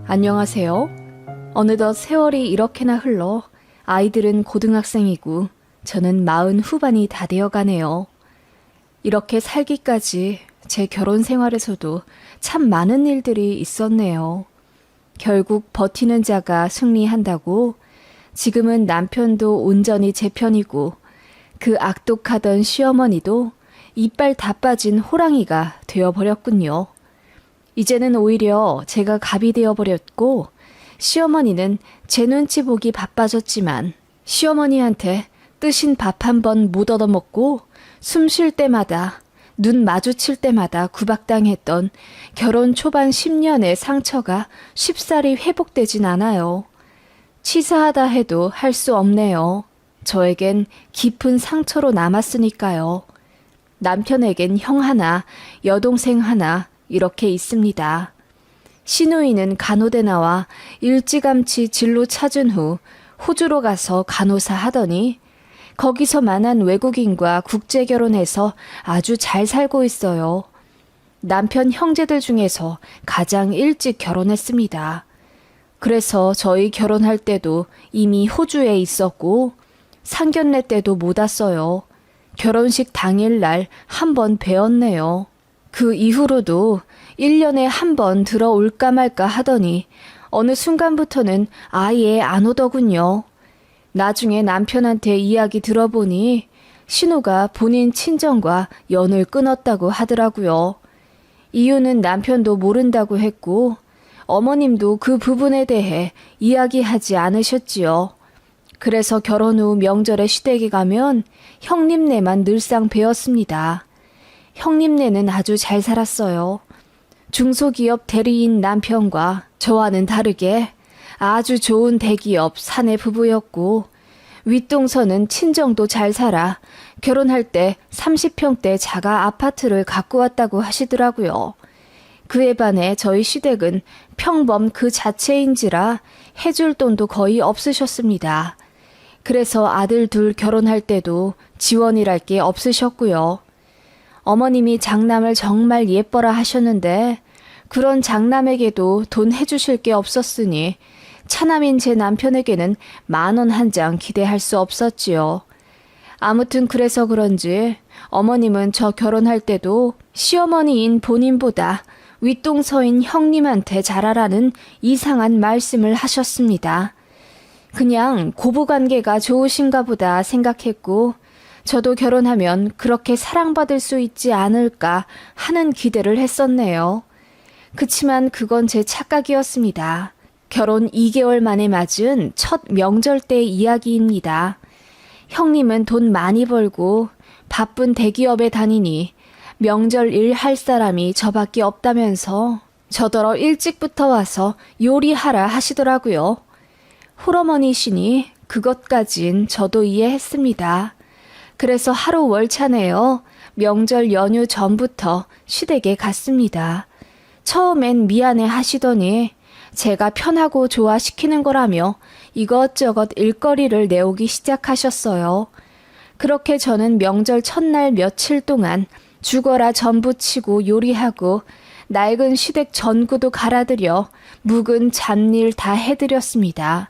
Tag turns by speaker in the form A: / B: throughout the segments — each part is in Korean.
A: 안녕하세요. 어느덧 세월이 이렇게나 흘러 아이들은 고등학생이고 저는 40 후반이 다 되어가네요. 이렇게 살기까지 제 결혼 생활에서도 참 많은 일들이 있었네요. 결국 버티는 자가 승리한다고 지금은 남편도 온전히 제 편이고 그 악독하던 시어머니도 이빨 다 빠진 호랑이가 되어버렸군요. 이제는 오히려 제가 갑이 되어버렸고 시어머니는 제 눈치 보기 바빠졌지만 시어머니한테 뜨신 밥 한 번 못 얻어먹고 숨 쉴 때마다 눈 마주칠 때마다 구박당했던 결혼 초반 10년의 상처가 쉽사리 회복되진 않아요. 치사하다 해도 할 수 없네요. 저에겐 깊은 상처로 남았으니까요. 남편에겐 형 하나, 여동생 하나 이렇게 있습니다. 시누이는 간호대 나와 일찌감치 진로 찾은 후 호주로 가서 간호사 하더니 거기서 만난 외국인과 국제 결혼해서 아주 잘 살고 있어요. 남편 형제들 중에서 가장 일찍 결혼했습니다. 그래서 저희 결혼할 때도 이미 호주에 있었고 상견례 때도 못 왔어요. 결혼식 당일날 한 번 뵈었네요. 그 이후로도 1년에 한 번 들어올까 말까 하더니 어느 순간부터는 아예 안 오더군요. 나중에 남편한테 이야기 들어보니 신우가 본인 친정과 연을 끊었다고 하더라고요. 이유는 남편도 모른다고 했고 어머님도 그 부분에 대해 이야기하지 않으셨지요. 그래서 결혼 후 명절에 시댁에 가면 형님네만 늘상 뵈었습니다. 형님네는 아주 잘 살았어요. 중소기업 대리인 남편과 저와는 다르게 아주 좋은 대기업 사내 부부였고 윗동서는 친정도 잘 살아 결혼할 때 30평대 자가 아파트를 갖고 왔다고 하시더라고요. 그에 반해 저희 시댁은 평범 그 자체인지라 해줄 돈도 거의 없으셨습니다. 그래서 아들 둘 결혼할 때도 지원이랄 게 없으셨고요. 어머님이 장남을 정말 예뻐라 하셨는데 그런 장남에게도 돈 해주실 게 없었으니 차남인 제 남편에게는 10,000원 한 장 기대할 수 없었지요. 아무튼 그래서 그런지 어머님은 저 결혼할 때도 시어머니인 본인보다 윗동서인 형님한테 잘하라는 이상한 말씀을 하셨습니다. 그냥 고부관계가 좋으신가 보다 생각했고 저도 결혼하면 그렇게 사랑받을 수 있지 않을까 하는 기대를 했었네요. 그치만 그건 제 착각이었습니다. 결혼 2개월 만에 맞은 첫 명절 때 이야기입니다. 형님은 돈 많이 벌고 바쁜 대기업에 다니니 명절 일 할 사람이 저밖에 없다면서 저더러 일찍부터 와서 요리하라 하시더라고요. 홀어머니시니 그것까진 저도 이해했습니다. 그래서 하루 월차 내어 명절 연휴 전부터 시댁에 갔습니다. 처음엔 미안해 하시더니 제가 편하고 좋아시키는 거라며 이것저것 일거리를 내오기 시작하셨어요. 그렇게 저는 명절 첫날 며칠 동안 죽어라 전부치고 요리하고 낡은 시댁 전구도 갈아들여 묵은 잡일 다 해드렸습니다.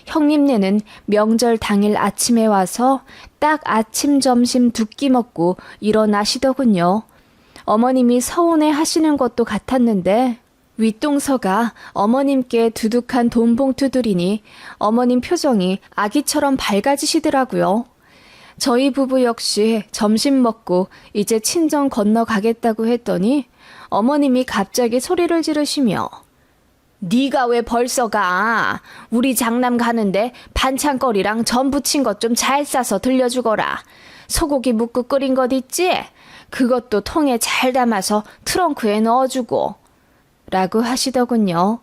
A: 형님네는 명절 당일 아침에 와서 딱 아침 점심 두 끼 먹고 일어나시더군요. 어머님이 서운해 하시는 것도 같았는데 윗동서가 어머님께 두둑한 돈봉투 드리니 어머님 표정이 아기처럼 밝아지시더라고요. 저희 부부 역시 점심 먹고 이제 친정 건너가겠다고 했더니 어머님이 갑자기 소리를 지르시며 네가 왜 벌써 가? 우리 장남 가는데 반찬거리랑 전 부친 것 좀 잘 싸서 들려주거라. 소고기 묵국 끓인 것 있지? 그것도 통에 잘 담아서 트렁크에 넣어주고 라고 하시더군요.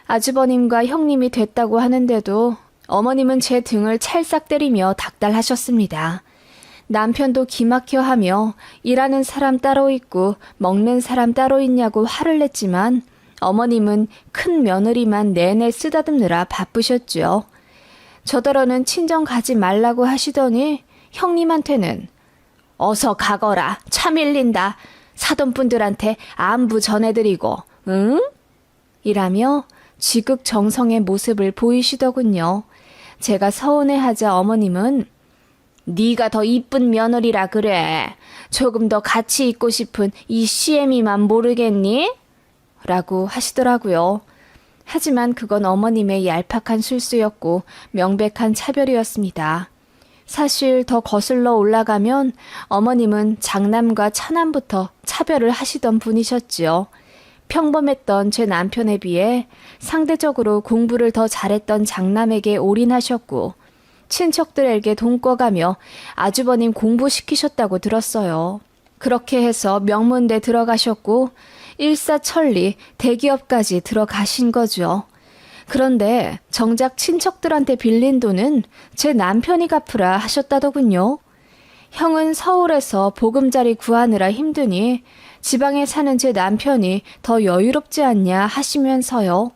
A: 아주버님과 형님이 됐다고 하는데도 어머님은 제 등을 찰싹 때리며 닥달하셨습니다. 남편도 기막혀하며 일하는 사람 따로 있고 먹는 사람 따로 있냐고 화를 냈지만 어머님은 큰 며느리만 내내 쓰다듬느라 바쁘셨죠. 저더러는 친정 가지 말라고 하시더니 형님한테는 어서 가거라. 차 밀린다. 사돈분들한테 안부 전해드리고, 응? 이라며 지극정성의 모습을 보이시더군요. 제가 서운해하자 어머님은 네가 더 이쁜 며느리라 그래. 조금 더 같이 있고 싶은 이 시애미만 모르겠니? 라고 하시더라고요. 하지만 그건 어머님의 얄팍한 술수였고 명백한 차별이었습니다. 사실 더 거슬러 올라가면 어머님은 장남과 차남부터 차별을 하시던 분이셨지요. 평범했던 제 남편에 비해 상대적으로 공부를 더 잘했던 장남에게 올인하셨고 친척들에게 돈 꿔가며 아주버님 공부시키셨다고 들었어요. 그렇게 해서 명문대 들어가셨고 일사천리 대기업까지 들어가신 거죠. 그런데 정작 친척들한테 빌린 돈은 제 남편이 갚으라 하셨다더군요. 형은 서울에서 보금자리 구하느라 힘드니 지방에 사는 제 남편이 더 여유롭지 않냐 하시면서요.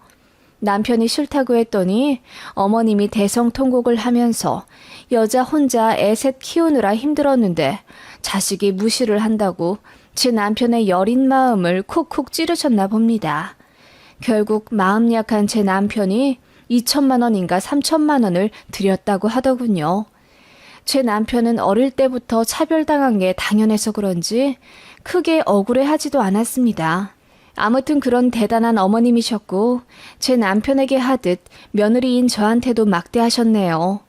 A: 남편이 싫다고 했더니 어머님이 대성통곡을 하면서 여자 혼자 애셋 키우느라 힘들었는데 자식이 무시를 한다고 제 남편의 여린 마음을 콕콕 찌르셨나 봅니다. 결국 마음 약한 제 남편이 2천만 원인가 3천만 원을 드렸다고 하더군요. 제 남편은 어릴 때부터 차별당한 게 당연해서 그런지 크게 억울해하지도 않았습니다. 아무튼 그런 대단한 어머님이셨고 제 남편에게 하듯 며느리인 저한테도 막대하셨네요.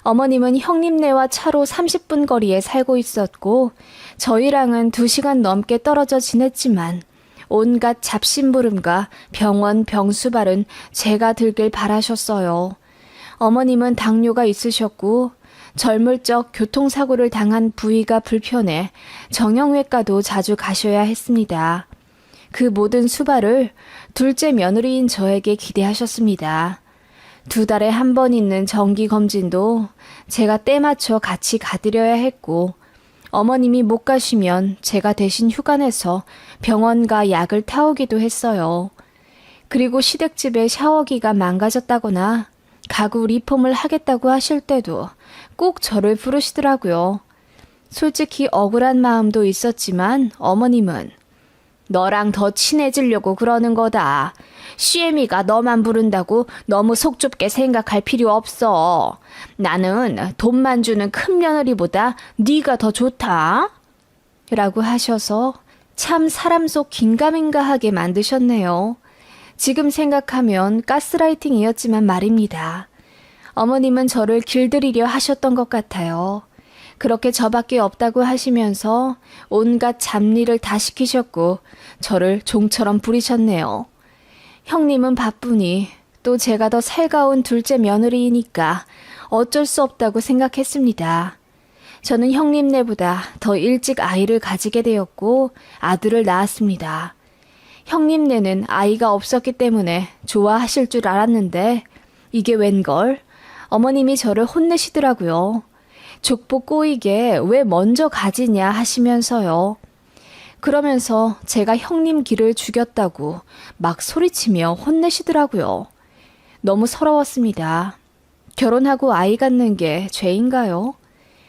A: 어머님은 형님네와 차로 30분 거리에 살고 있었고 저희랑은 2시간 넘게 떨어져 지냈지만 온갖 잡심부름과 병원 병수발은 제가 들길 바라셨어요. 어머님은 당뇨가 있으셨고 젊을 적 교통사고를 당한 부위가 불편해 정형외과도 자주 가셔야 했습니다. 그 모든 수발을 둘째 며느리인 저에게 기대하셨습니다. 2달에 한 번 있는 정기검진도 제가 때 맞춰 같이 가드려야 했고 어머님이 못 가시면 제가 대신 휴가 내서 병원과 약을 타오기도 했어요. 그리고 시댁집에 샤워기가 망가졌다거나 가구 리폼을 하겠다고 하실 때도 꼭 저를 부르시더라고요. 솔직히 억울한 마음도 있었지만 어머님은 너랑 더 친해지려고 그러는 거다. 시애미가 너만 부른다고 너무 속 좁게 생각할 필요 없어. 나는 돈만 주는 큰 며느리보다 네가 더 좋다. 라고 하셔서 참 사람 속 긴가민가하게 만드셨네요. 지금 생각하면 가스라이팅이었지만 말입니다. 어머님은 저를 길들이려 하셨던 것 같아요. 그렇게 저밖에 없다고 하시면서 온갖 잡일을 다 시키셨고 저를 종처럼 부리셨네요. 형님은 바쁘니 또 제가 더 살가운 둘째 며느리이니까 어쩔 수 없다고 생각했습니다. 저는 형님네보다 더 일찍 아이를 가지게 되었고 아들을 낳았습니다. 형님네는 아이가 없었기 때문에 좋아하실 줄 알았는데 이게 웬걸? 어머님이 저를 혼내시더라고요. 족보 꼬이게 왜 먼저 가지냐 하시면서요. 그러면서 제가 형님 길을 죽였다고 막 소리치며 혼내시더라고요. 너무 서러웠습니다. 결혼하고 아이 갖는 게 죄인가요?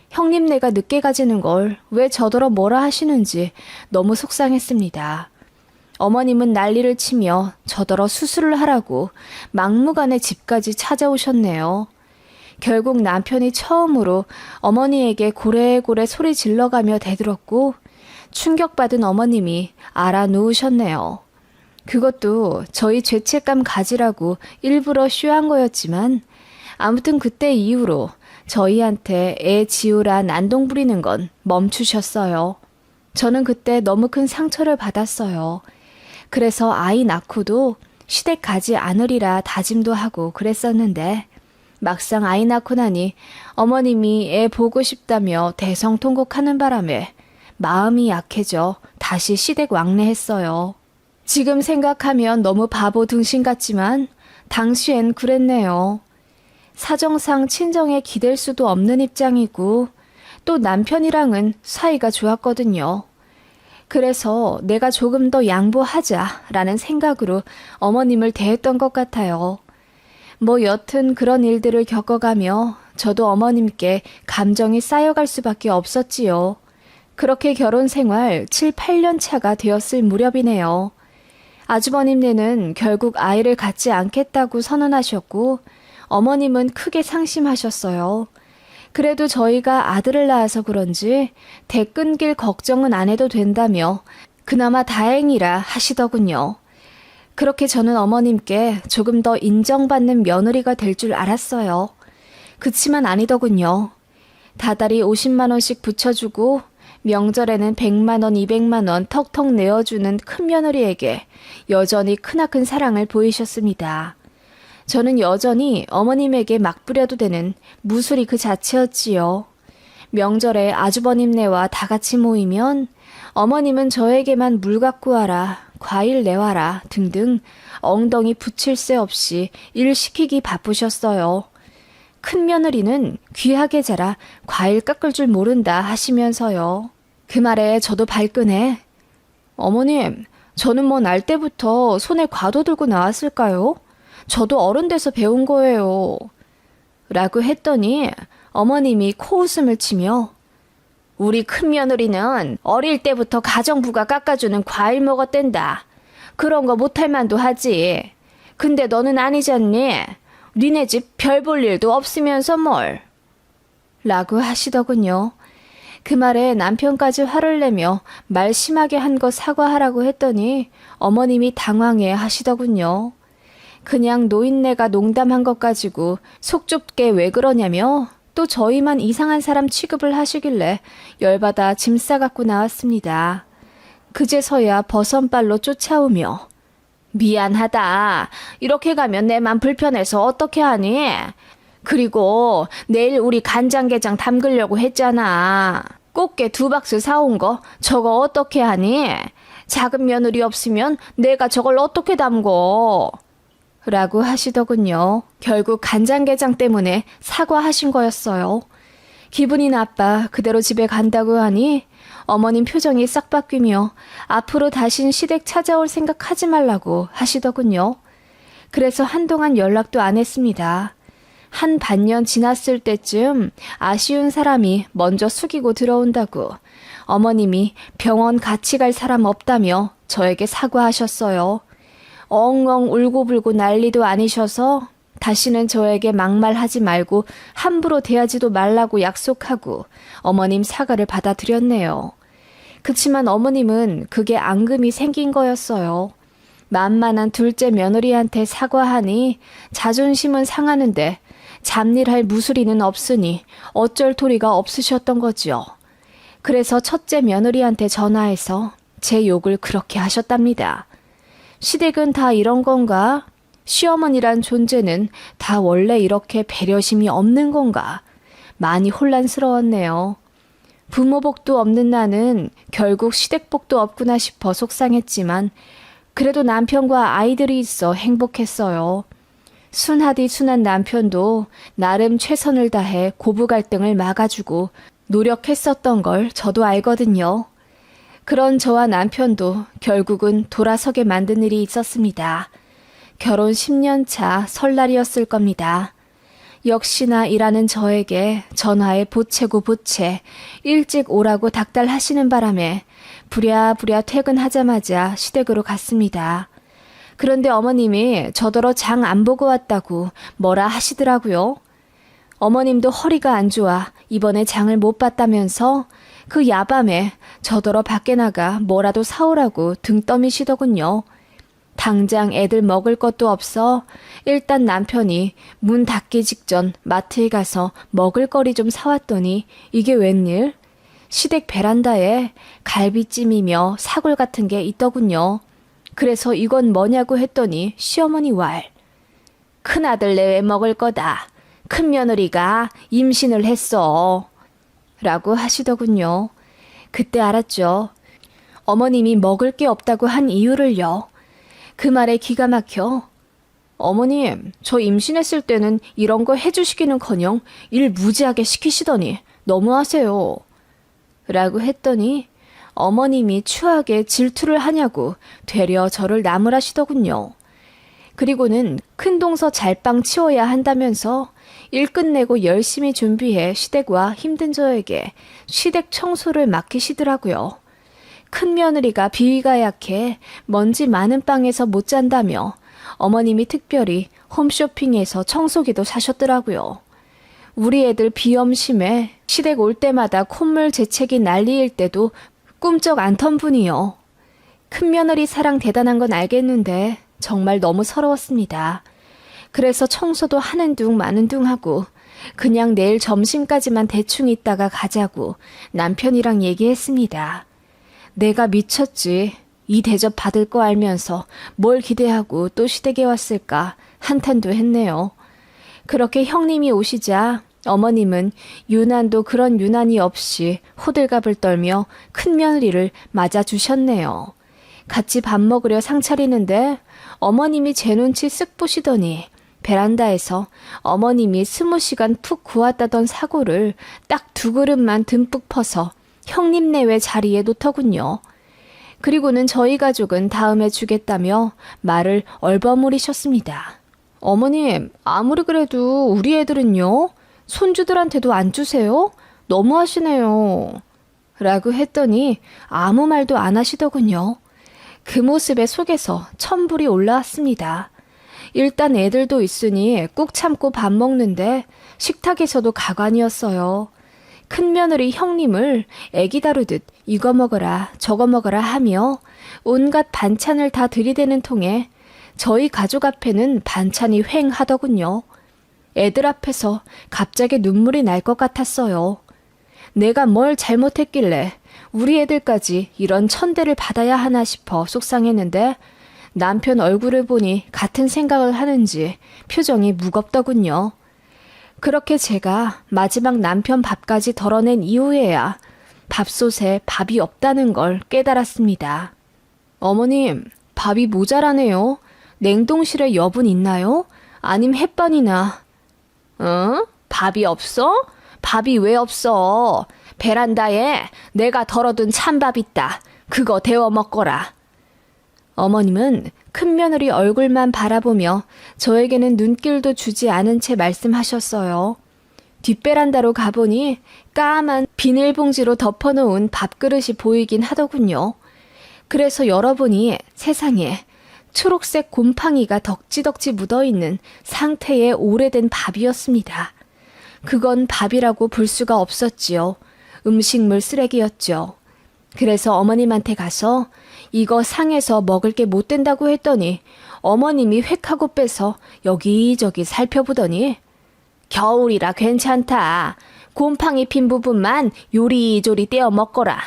A: 형님네가 늦게 가지는 걸 왜 저더러 뭐라 하시는지 너무 속상했습니다. 어머님은 난리를 치며 저더러 수술을 하라고 막무가내 집까지 찾아오셨네요. 결국 남편이 처음으로 어머니에게 고래고래 소리 질러가며 대들었고 충격받은 어머님이 알아놓으셨네요. 그것도 저희 죄책감 가지라고 일부러 쇼한 거였지만 아무튼 그때 이후로 저희한테 애 지우라 난동 부리는 건 멈추셨어요. 저는 그때 너무 큰 상처를 받았어요. 그래서 아이 낳고도 시댁 가지 않으리라 다짐도 하고 그랬었는데 막상 아이 낳고 나니 어머님이 애 보고 싶다며 대성통곡하는 바람에 마음이 약해져 다시 시댁 왕래했어요. 지금 생각하면 너무 바보 등신 같지만 당시엔 그랬네요. 사정상 친정에 기댈 수도 없는 입장이고 또 남편이랑은 사이가 좋았거든요. 그래서 내가 조금 더 양보하자라는 생각으로 어머님을 대했던 것 같아요. 뭐 여튼 그런 일들을 겪어가며 저도 어머님께 감정이 쌓여갈 수밖에 없었지요. 그렇게 결혼 생활 7, 8년 차가 되었을 무렵이네요. 아주버님네는 결국 아이를 갖지 않겠다고 선언하셨고 어머님은 크게 상심하셨어요. 그래도 저희가 아들을 낳아서 그런지 대 끊길 걱정은 안 해도 된다며 그나마 다행이라 하시더군요. 그렇게 저는 어머님께 조금 더 인정받는 며느리가 될 줄 알았어요. 그치만 아니더군요. 다달이 50만 원씩 붙여주고 명절에는 100만 원, 200만 원 턱턱 내어주는 큰며느리에게 여전히 크나큰 사랑을 보이셨습니다. 저는 여전히 어머님에게 막 부려도 되는 무술이 그 자체였지요. 명절에 아주버님네와 다 같이 모이면 어머님은 저에게만 물 갖고 와라, 과일 내와라 등등 엉덩이 붙일 새 없이 일 시키기 바쁘셨어요. 큰며느리는 귀하게 자라 과일 깎을 줄 모른다 하시면서요. 그 말에 저도 발끈해. 어머님, 저는 뭐 날 때부터 손에 과도 들고 나왔을까요? 저도 어른 돼서 배운 거예요. 라고 했더니 어머님이 코웃음을 치며 우리 큰며느리는 어릴 때부터 가정부가 깎아주는 과일 먹었댄다. 그런 거 못할 만도 하지. 근데 너는 아니잖니. 니네 집 별 볼 일도 없으면서 뭘. 라고 하시더군요. 그 말에 남편까지 화를 내며 말 심하게 한 거 사과하라고 했더니 어머님이 당황해 하시더군요. 그냥 노인네가 농담한 것 가지고 속 좁게 왜 그러냐며 또 저희만 이상한 사람 취급을 하시길래 열받아 짐 싸갖고 나왔습니다. 그제서야 버선발로 쫓아오며 미안하다. 이렇게 가면 내 맘 불편해서 어떻게 하니? 그리고 내일 우리 간장게장 담그려고 했잖아. 꽃게 2박스 사온 거 저거 어떻게 하니? 작은 며느리 없으면 내가 저걸 어떻게 담궈? 라고 하시더군요. 결국 간장게장 때문에 사과하신 거였어요. 기분이 나빠 그대로 집에 간다고 하니 어머님 표정이 싹 바뀌며 앞으로 다신 시댁 찾아올 생각 하지 말라고 하시더군요. 그래서 한동안 연락도 안 했습니다. 한 반년 지났을 때쯤 아쉬운 사람이 먼저 숙이고 들어온다고 어머님이 병원 같이 갈 사람 없다며 저에게 사과하셨어요. 엉엉 울고불고 난리도 아니셔서 다시는 저에게 막말하지 말고 함부로 대하지도 말라고 약속하고 어머님 사과를 받아들였네요. 그치만 어머님은 그게 앙금이 생긴 거였어요. 만만한 둘째 며느리한테 사과하니 자존심은 상하는데 잡일할 무수리는 없으니 어쩔 도리가 없으셨던 거지요. 그래서 첫째 며느리한테 전화해서 제 욕을 그렇게 하셨답니다. 시댁은 다 이런 건가? 시어머니란 존재는 다 원래 이렇게 배려심이 없는 건가? 많이 혼란스러웠네요. 부모복도 없는 나는 결국 시댁복도 없구나 싶어 속상했지만 그래도 남편과 아이들이 있어 행복했어요. 순하디 순한 남편도 나름 최선을 다해 고부 갈등을 막아주고 노력했었던 걸 저도 알거든요. 그런 저와 남편도 결국은 돌아서게 만든 일이 있었습니다. 결혼 10년 차 설날이었을 겁니다. 역시나 일하는 저에게 전화에 보채고 보채 일찍 오라고 닥달하시는 바람에 부랴부랴 퇴근하자마자 시댁으로 갔습니다. 그런데 어머님이 저더러 장 안 보고 왔다고 뭐라 하시더라고요. 어머님도 허리가 안 좋아 이번에 장을 못 봤다면서 그 야밤에 저더러 밖에 나가 뭐라도 사오라고 등 떠미시더군요. 당장 애들 먹을 것도 없어 일단 남편이 문 닫기 직전 마트에 가서 먹을거리 좀 사왔더니 이게 웬일? 시댁 베란다에 갈비찜이며 사골 같은 게 있더군요. 그래서 이건 뭐냐고 했더니 시어머니 왈. 큰아들 내외 먹을 거다. 큰며느리가 임신을 했어. 라고 하시더군요. 그때 알았죠. 어머님이 먹을 게 없다고 한 이유를요. 그 말에 기가 막혀. 어머님, 저 임신했을 때는 이런 거 해주시기는커녕 일 무지하게 시키시더니 너무하세요. 라고 했더니 어머님이 추하게 질투를 하냐고 되려 저를 나무라시더군요. 그리고는 큰 동서 잘빵 치워야 한다면서 일 끝내고 열심히 준비해 시댁과 힘든 저에게 시댁 청소를 맡기시더라고요. 큰 며느리가 비위가 약해 먼지 많은 방에서 못 잔다며 어머님이 특별히 홈쇼핑에서 청소기도 사셨더라고요. 우리 애들 비염 심해 시댁 올 때마다 콧물 재채기 난리일 때도 꿈쩍 않던 분이요. 큰며느리 사랑 대단한 건 알겠는데 정말 너무 서러웠습니다. 그래서 청소도 하는 둥 마는 둥 하고 그냥 내일 점심까지만 대충 있다가 가자고 남편이랑 얘기했습니다. 내가 미쳤지. 이 대접 받을 거 알면서 뭘 기대하고 또 시댁에 왔을까 한탄도 했네요. 그렇게 형님이 오시자 어머님은 유난도 그런 유난이 없이 호들갑을 떨며 큰며느리를 맞아주셨네요. 같이 밥 먹으려 상 차리는데 어머님이 제 눈치 쓱 보시더니 베란다에서 어머님이 20시간 푹 구웠다던 사고를 딱 2그릇만 듬뿍 퍼서 형님 내외 자리에 놓더군요. 그리고는 저희 가족은 다음에 주겠다며 말을 얼버무리셨습니다. 어머님, 아무리 그래도 우리 애들은요? 손주들한테도 안 주세요? 너무하시네요. 라고 했더니 아무 말도 안 하시더군요. 그 모습에 속에서 천불이 올라왔습니다. 일단 애들도 있으니 꾹 참고 밥 먹는데 식탁에서도 가관이었어요. 큰며느리 형님을 애기 다루듯 이거 먹어라 저거 먹어라 하며 온갖 반찬을 다 들이대는 통에 저희 가족 앞에는 반찬이 휑하더군요. 애들 앞에서 갑자기 눈물이 날 것 같았어요. 내가 뭘 잘못했길래 우리 애들까지 이런 천대를 받아야 하나 싶어 속상했는데 남편 얼굴을 보니 같은 생각을 하는지 표정이 무겁더군요. 그렇게 제가 마지막 남편 밥까지 덜어낸 이후에야 밥솥에 밥이 없다는 걸 깨달았습니다. 어머님, 밥이 모자라네요. 냉동실에 여분 있나요? 아님 햇반이나. 응? 밥이 없어? 밥이 왜 없어? 베란다에 내가 덜어둔 찬밥 있다. 그거 데워 먹거라. 어머님은 큰며느리 얼굴만 바라보며 저에게는 눈길도 주지 않은 채 말씀하셨어요. 뒷베란다로 가보니 까만 비닐봉지로 덮어놓은 밥그릇이 보이긴 하더군요. 그래서 열어보니 세상에 초록색 곰팡이가 덕지덕지 묻어있는 상태의 오래된 밥이었습니다. 그건 밥이라고 볼 수가 없었지요. 음식물 쓰레기였죠. 그래서 어머님한테 가서 이거 상해서 먹을 게 못 된다고 했더니 어머님이 획 하고 빼서 여기저기 살펴보더니 겨울이라 괜찮다. 곰팡이 핀 부분만 요리조리 떼어 먹거라.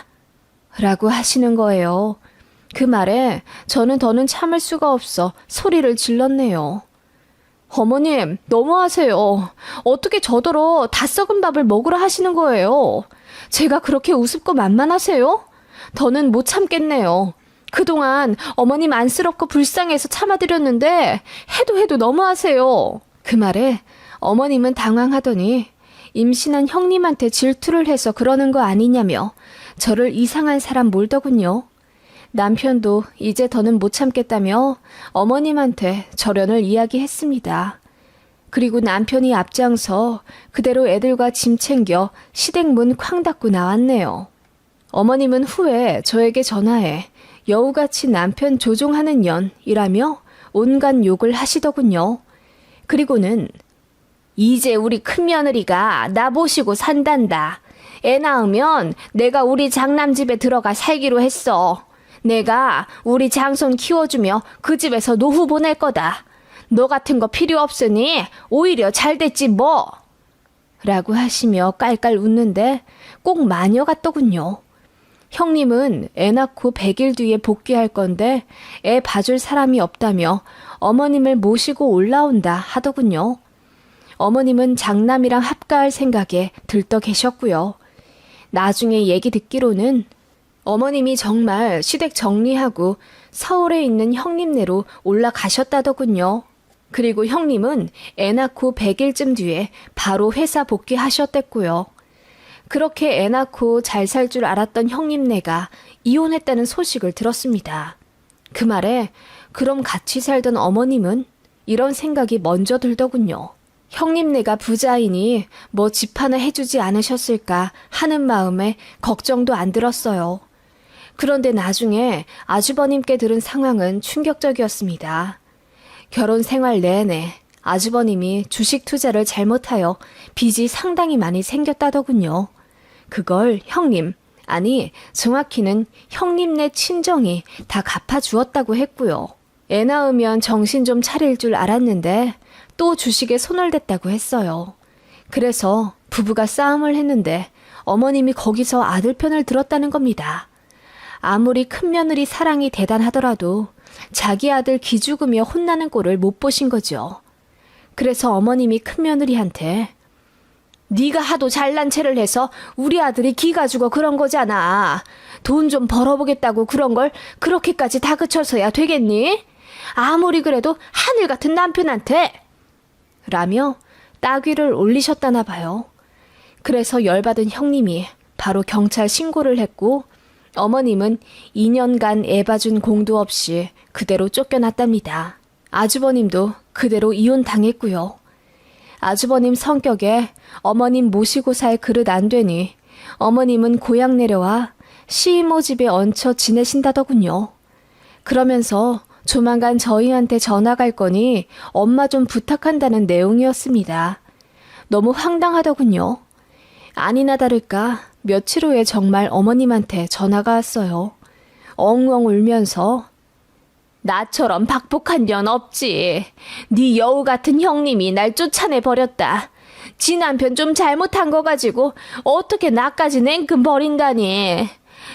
A: 라고 하시는 거예요. 그 말에 저는 더는 참을 수가 없어 소리를 질렀네요. 어머님, 너무하세요. 어떻게 저더러 다 썩은 밥을 먹으라 하시는 거예요. 제가 그렇게 우습고 만만하세요? 더는 못 참겠네요. 그동안 어머님 안쓰럽고 불쌍해서 참아드렸는데 해도 너무하세요. 그 말에 어머님은 당황하더니 임신한 형님한테 질투를 해서 그러는 거 아니냐며 저를 이상한 사람 몰더군요. 남편도 이제 더는 못 참겠다며 어머님한테 절연을 이야기했습니다. 그리고 남편이 앞장서 그대로 애들과 짐 챙겨 시댁 문 쾅 닫고 나왔네요. 어머님은 후에 저에게 전화해 여우같이 남편 조종하는 년이라며 온갖 욕을 하시더군요. 그리고는 이제 우리 큰며느리가 나 모시고 산단다. 애 낳으면 내가 우리 장남집에 들어가 살기로 했어. 내가 우리 장손 키워주며 그 집에서 노후 보낼 거다. 너 같은 거 필요 없으니 오히려 잘 됐지 뭐. 라고 하시며 깔깔 웃는데 꼭 마녀 같더군요. 형님은 애 낳고 100일 뒤에 복귀할 건데 애 봐줄 사람이 없다며 어머님을 모시고 올라온다 하더군요. 어머님은 장남이랑 합가할 생각에 들떠 계셨고요. 나중에 얘기 듣기로는 어머님이 정말 시댁 정리하고 서울에 있는 형님네로 올라가셨다더군요. 그리고 형님은 애 낳고 100일쯤 뒤에 바로 회사 복귀하셨댔고요. 그렇게 애 낳고 잘 살 줄 알았던 형님네가 이혼했다는 소식을 들었습니다. 그 말에 그럼 같이 살던 어머님은 이런 생각이 먼저 들더군요. 형님네가 부자이니 뭐 집 하나 해주지 않으셨을까 하는 마음에 걱정도 안 들었어요. 그런데 나중에 아주버님께 들은 상황은 충격적이었습니다. 결혼 생활 내내 아주버님이 주식 투자를 잘못하여 빚이 상당히 많이 생겼다더군요. 그걸 형님, 아니 정확히는 형님네 친정이 다 갚아주었다고 했고요. 애 낳으면 정신 좀 차릴 줄 알았는데 또 주식에 손을 댔다고 했어요. 그래서 부부가 싸움을 했는데 어머님이 거기서 아들 편을 들었다는 겁니다. 아무리 큰며느리 사랑이 대단하더라도 자기 아들 기죽으며 혼나는 꼴을 못 보신 거죠. 그래서 어머님이 큰며느리한테 네가 하도 잘난 체를 해서 우리 아들이 기가 죽어 그런 거잖아. 돈 좀 벌어보겠다고 그런 걸 그렇게까지 다그쳐서야 되겠니? 아무리 그래도 하늘 같은 남편한테 라며 따귀를 올리셨다나 봐요. 그래서 열받은 형님이 바로 경찰 신고를 했고 어머님은 2년간 애 봐준 공도 없이 그대로 쫓겨났답니다. 아주버님도 그대로 이혼당했고요. 아주버님 성격에 어머님 모시고 살 그릇 안 되니 어머님은 고향 내려와 시이모 집에 얹혀 지내신다더군요. 그러면서 조만간 저희한테 전화 갈 거니 엄마 좀 부탁한다는 내용이었습니다. 너무 황당하더군요. 아니나 다를까 며칠 후에 정말 어머님한테 전화가 왔어요. 엉엉 울면서 나처럼 박복한 년 없지. 네 여우 같은 형님이 날 쫓아내 버렸다. 지 남편 좀 잘못한 거 가지고 어떻게 나까지 냉큼 버린다니.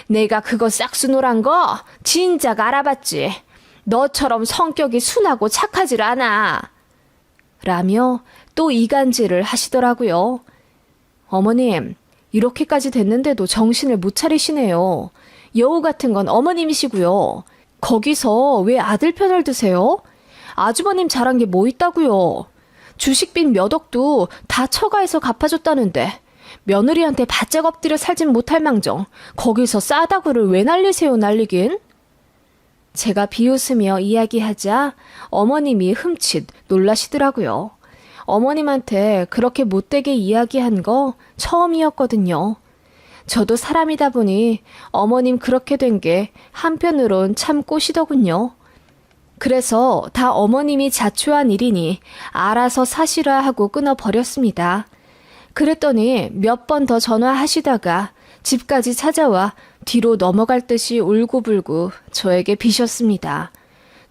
A: 내가 그거 싹수노란 거 진작 알아봤지. 너처럼 성격이 순하고 착하질 않아. 라며 또 이간질을 하시더라고요. 어머님, 이렇게까지 됐는데도 정신을 못 차리시네요. 여우 같은 건 어머님이시고요. 거기서 왜 아들 편을 드세요? 아주버님 잘한 게 뭐 있다고요? 주식빚 몇 억도 다 처가에서 갚아줬다는데 며느리한테 바짝 엎드려 살진 못할 망정 거기서 싸다구를 왜 날리세요 날리긴? 제가 비웃으며 이야기하자 어머님이 흠칫 놀라시더라고요. 어머님한테 그렇게 못되게 이야기한 거 처음이었거든요. 저도 사람이다 보니 어머님 그렇게 된 게 한편으론 참 꼬시더군요. 그래서 다 어머님이 자초한 일이니 알아서 사시라 하고 끊어버렸습니다. 그랬더니 몇 번 더 전화하시다가 집까지 찾아와 뒤로 넘어갈 듯이 울고불고 저에게 비셨습니다.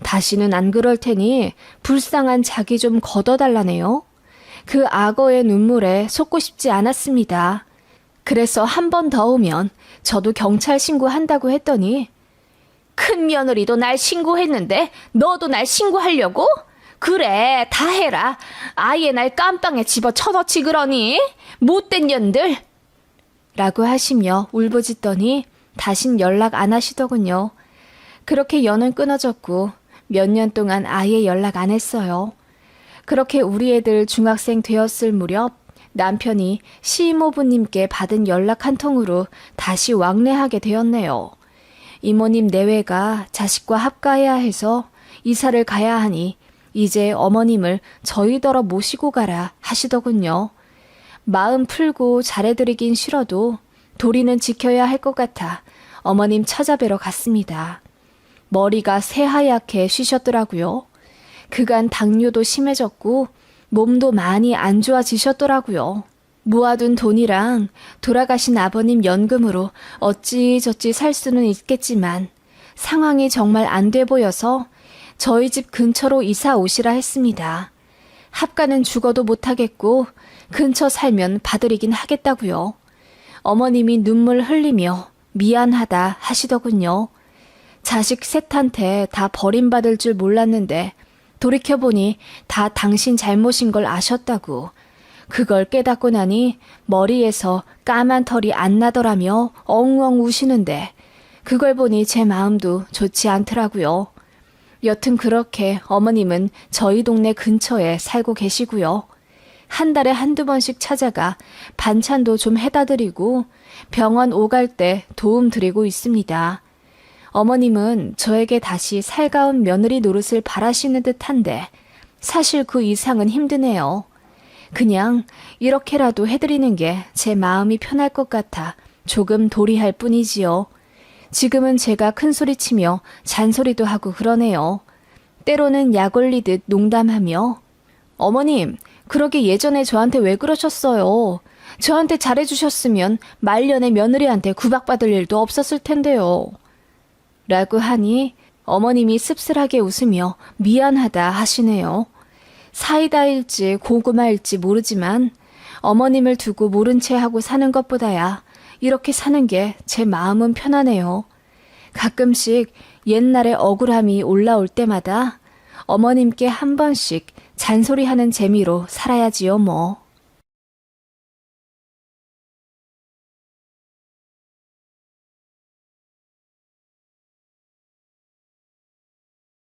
A: 다시는 안 그럴 테니 불쌍한 자기 좀 걷어달라네요. 그 악어의 눈물에 속고 싶지 않았습니다. 그래서 한 번 더 오면 저도 경찰 신고한다고 했더니 큰 며느리도 날 신고했는데 너도 날 신고하려고? 그래, 다 해라. 아예 날 깜빵에 집어 쳐넣지 그러니? 못된 년들! 라고 하시며 울부짖더니 다신 연락 안 하시더군요. 그렇게 연은 끊어졌고 몇 년 동안 아예 연락 안 했어요. 그렇게 우리 애들 중학생 되었을 무렵 남편이 시이모부님께 받은 연락 한 통으로 다시 왕래하게 되었네요. 이모님 내외가 자식과 합가해야 해서 이사를 가야 하니 이제 어머님을 저희더러 모시고 가라 하시더군요. 마음 풀고 잘해드리긴 싫어도 도리는 지켜야 할 것 같아 어머님 찾아뵈러 갔습니다. 머리가 새하얗게 쉬셨더라고요. 그간 당뇨도 심해졌고 몸도 많이 안 좋아지셨더라고요. 모아둔 돈이랑 돌아가신 아버님 연금으로 어찌저찌 살 수는 있겠지만 상황이 정말 안 돼 보여서 저희 집 근처로 이사 오시라 했습니다. 합가는 죽어도 못하겠고 근처 살면 봐드리긴 하겠다고요. 어머님이 눈물 흘리며 미안하다 하시더군요. 자식 셋한테 다 버림받을 줄 몰랐는데 돌이켜보니 다 당신 잘못인 걸 아셨다고. 그걸 깨닫고 나니 머리에서 까만 털이 안 나더라며 엉엉 우시는데 그걸 보니 제 마음도 좋지 않더라고요. 여튼 그렇게 어머님은 저희 동네 근처에 살고 계시고요. 한 달에 한두 번씩 찾아가 반찬도 좀 해다 드리고 병원 오갈 때 도움 드리고 있습니다. 어머님은 저에게 다시 살가운 며느리 노릇을 바라시는 듯한데 사실 그 이상은 힘드네요. 그냥 이렇게라도 해드리는 게 제 마음이 편할 것 같아 조금 도리할 뿐이지요. 지금은 제가 큰 소리치며 잔소리도 하고 그러네요. 때로는 약 올리듯 농담하며 어머님, 그러게 예전에 저한테 왜 그러셨어요? 저한테 잘해주셨으면 말년에 며느리한테 구박받을 일도 없었을 텐데요. 라고 하니 어머님이 씁쓸하게 웃으며 미안하다 하시네요. 사이다일지 고구마일지 모르지만 어머님을 두고 모른 채 하고 사는 것보다야 이렇게 사는 게 제 마음은 편하네요. 가끔씩 옛날의 억울함이 올라올 때마다 어머님께 한 번씩 잔소리하는 재미로 살아야지요, 뭐.